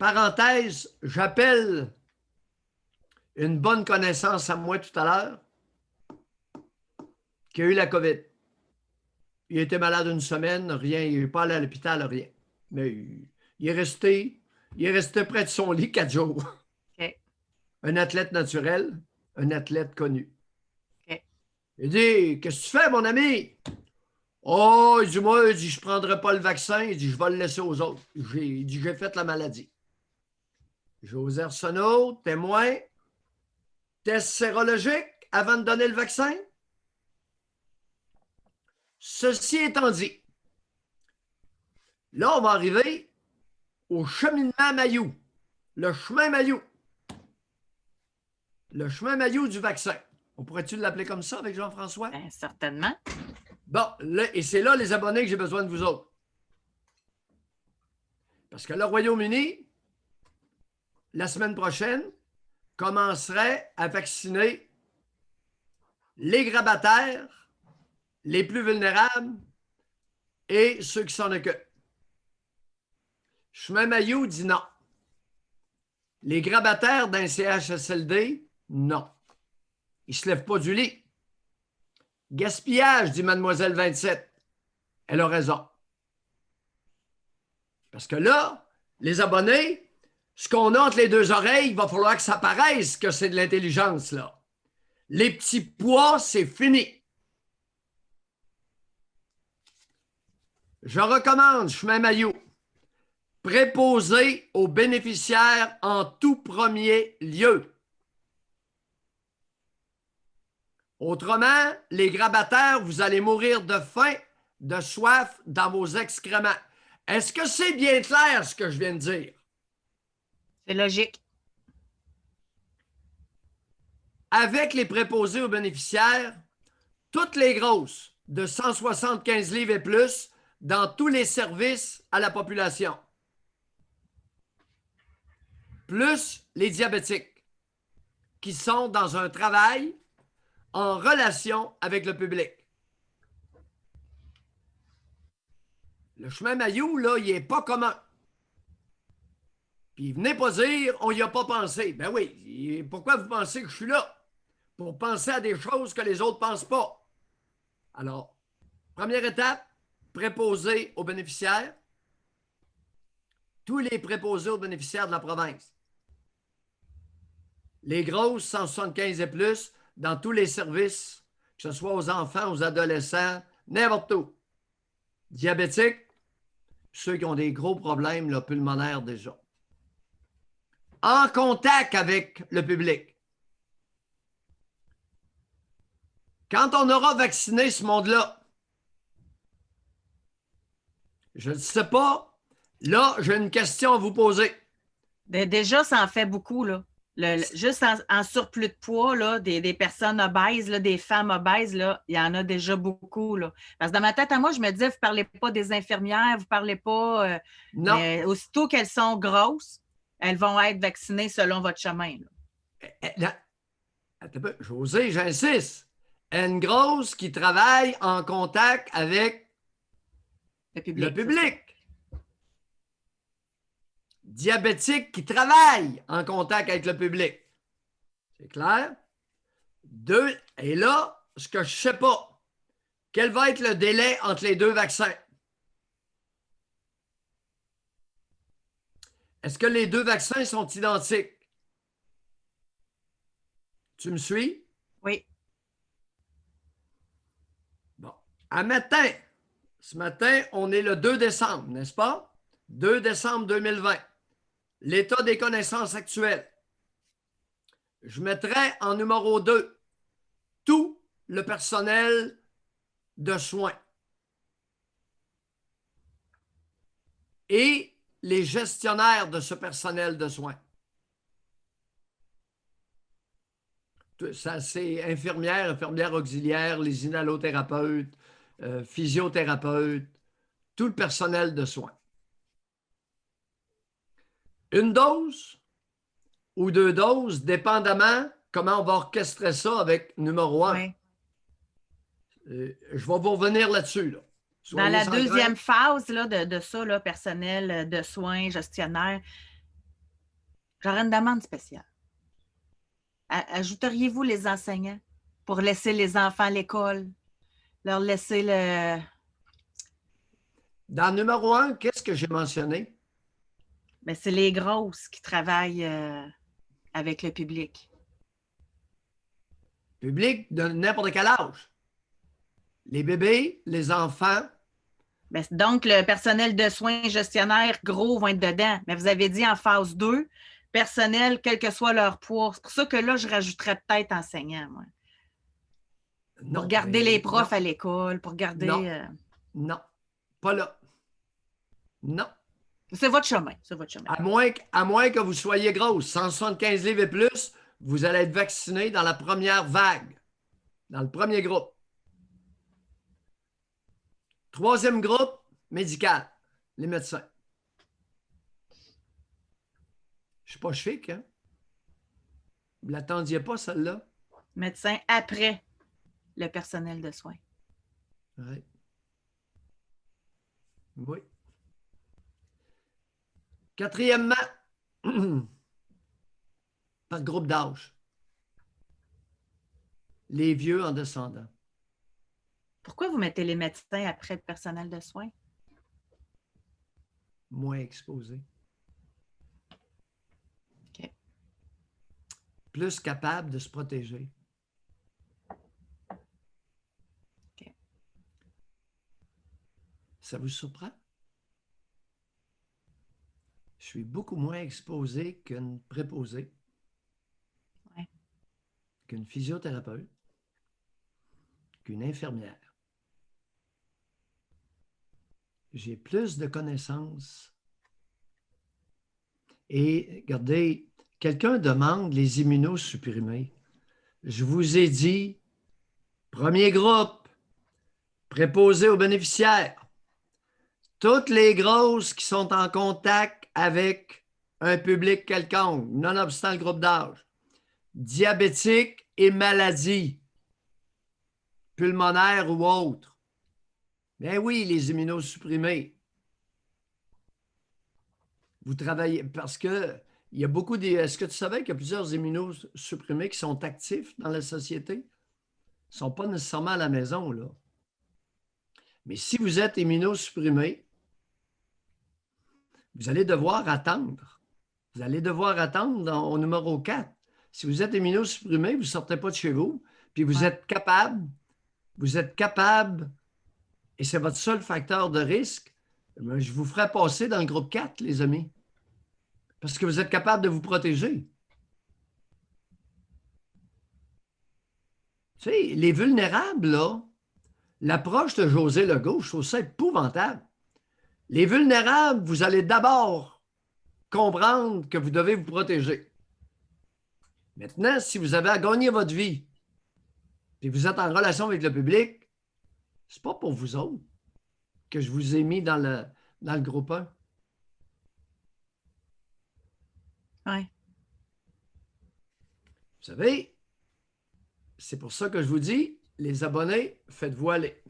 Parenthèse, j'appelle une bonne connaissance à moi tout à l'heure qui a eu la COVID. Il était malade une semaine, rien, il n'est pas allé à l'hôpital, rien. Mais il est resté près de son lit 4 jours. OK. Un athlète naturel, un athlète connu. OK. Il dit, qu'est-ce que tu fais, mon ami? Oh, il dit, moi, je ne prendrai pas le vaccin. Il dit, je vais le laisser aux autres. Il dit, j'ai fait la maladie. José Arsenault, témoin, test sérologique avant de donner le vaccin. Ceci étant dit, là, on va arriver au cheminement Mailloux, le chemin Mailloux. Le chemin Mailloux du vaccin. On pourrait-tu l'appeler comme ça avec Jean-François? Bien, certainement. Bon, là, et c'est là, les abonnés, que j'ai besoin de vous autres. Parce que le Royaume-Uni, la semaine prochaine, commencerait à vacciner les grabataires, les plus vulnérables et ceux qui s'en occupent. Chemin Mailloux dit non. Les grabataires d'un CHSLD, non. Ils ne se lèvent pas du lit. Gaspillage, dit Mademoiselle 27. Elle a raison. Parce que là, les abonnés, ce qu'on a entre les deux oreilles, il va falloir que ça paraisse que c'est de l'intelligence, là. Les petits pois, c'est fini. Je recommande, chemin Mailloux, préposé aux bénéficiaires en tout premier lieu. Autrement, les grabataires, vous allez mourir de faim, de soif dans vos excréments. Est-ce que c'est bien clair ce que je viens de dire? C'est logique. Avec les préposés aux bénéficiaires, toutes les grosses de 175 livres et plus dans tous les services à la population. Plus les diabétiques qui sont dans un travail en relation avec le public. Le chemin Mailloux, là, il n'est pas commun. Puis venez pas dire, on n'y a pas pensé. Ben oui, pourquoi vous pensez que je suis là? Pour penser à des choses que les autres ne pensent pas. Alors, première étape, préposer aux bénéficiaires. Tous les préposés aux bénéficiaires de la province. Les grosses, 175 et plus, dans tous les services, que ce soit aux enfants, aux adolescents, n'importe où. Diabétiques, ceux qui ont des gros problèmes là, pulmonaires déjà. En contact avec le public. Quand on aura vacciné ce monde-là, je ne sais pas, là, j'ai une question à vous poser. Déjà, ça en fait beaucoup, là. Juste en surplus de poids, là, des personnes obèses, là, des femmes obèses, là, il y en a déjà beaucoup. Là. Parce que dans ma tête à moi, je me disais, vous ne parlez pas des infirmières, vous ne parlez pas. Non. Mais aussitôt qu'elles sont grosses, elles vont être vaccinées selon votre chemin. Là. José, j'insiste. Une grosse qui travaille en contact avec le public. Diabétique qui travaille en contact avec le public. C'est clair? Deux, et là, ce que je ne sais pas, quel va être le délai entre les deux vaccins? Est-ce que les deux vaccins sont identiques? Tu me suis? Oui. Bon. Ce matin, on est le 2 décembre, n'est-ce pas? 2 décembre 2020. L'état des connaissances actuelles. Je mettrai en numéro 2 tout le personnel de soins et les gestionnaires de ce personnel de soins. Ça, c'est infirmières auxiliaires, les inhalothérapeutes, physiothérapeutes, tout le personnel de soins. Une dose ou 2 doses, dépendamment comment on va orchestrer ça avec numéro 1. Oui. Je vais vous revenir là-dessus. Là. Dans la deuxième phase là, de ça, là, personnel de soins, gestionnaire, J'aurais une demande spéciale. Ajouteriez-vous les enseignants pour laisser les enfants à l'école, leur laisser le... Dans le numéro 1, qu'est-ce que j'ai mentionné? Ben, c'est les grosses qui travaillent avec le public. Public de n'importe quel âge. Les bébés, les enfants. Ben, donc, le personnel de soins gestionnaire gros vont être dedans. Mais vous avez dit en phase 2, personnel, quel que soit leur poids. C'est pour ça que là, je rajouterais peut-être enseignants, moi. Non, Pour garder mais les profs non, à l'école, pour garder... non, non, pas là. Non. C'est votre chemin, c'est votre chemin. À moins que vous soyez grosse, 175 livres et plus, vous allez être vacciné dans la première vague, dans le premier groupe. Troisième groupe, médical, les médecins. Je ne suis pas chic, hein? Vous ne l'attendiez pas, celle-là? Médecin après le personnel de soins. Oui. Oui. Quatrièmement, par groupe d'âge. Les vieux en descendant. Pourquoi vous mettez les médecins après le personnel de soins? Moins exposés. OK. Plus capables de se protéger. OK. Ça vous surprend? Je suis beaucoup moins exposé qu'une préposée, Ouais. qu'une physiothérapeute, qu'une infirmière. J'ai plus de connaissances. Et regardez, quelqu'un demande les immunosupprimés. Je vous ai dit, premier groupe, préposé aux bénéficiaires. Toutes les grosses qui sont en contact avec un public quelconque, nonobstant le groupe d'âge. Diabétiques et maladies pulmonaires ou autres. Ben oui, les immunosupprimés. Vous travaillez parce que il y a beaucoup de. Est-ce que tu savais qu'il y a plusieurs immunosupprimés qui sont actifs dans la société? Ils ne sont pas nécessairement à la maison, là. Mais si vous êtes immunosupprimé, vous allez devoir attendre. Vous allez devoir attendre au numéro 4. Si vous êtes immunosupprimé, vous ne sortez pas de chez vous, puis vous êtes capable, et c'est votre seul facteur de risque, je vous ferai passer dans le groupe 4, les amis. Parce que vous êtes capable de vous protéger. Tu sais, les vulnérables, là, l'approche de José Legault, je trouve ça épouvantable. Les vulnérables, vous allez d'abord comprendre que vous devez vous protéger. Maintenant, si vous avez à gagner votre vie, et vous êtes en relation avec le public, c'est pas pour vous autres que je vous ai mis dans le groupe 1. Oui. Vous savez, c'est pour ça que je vous dis, les abonnés, faites-vous aller.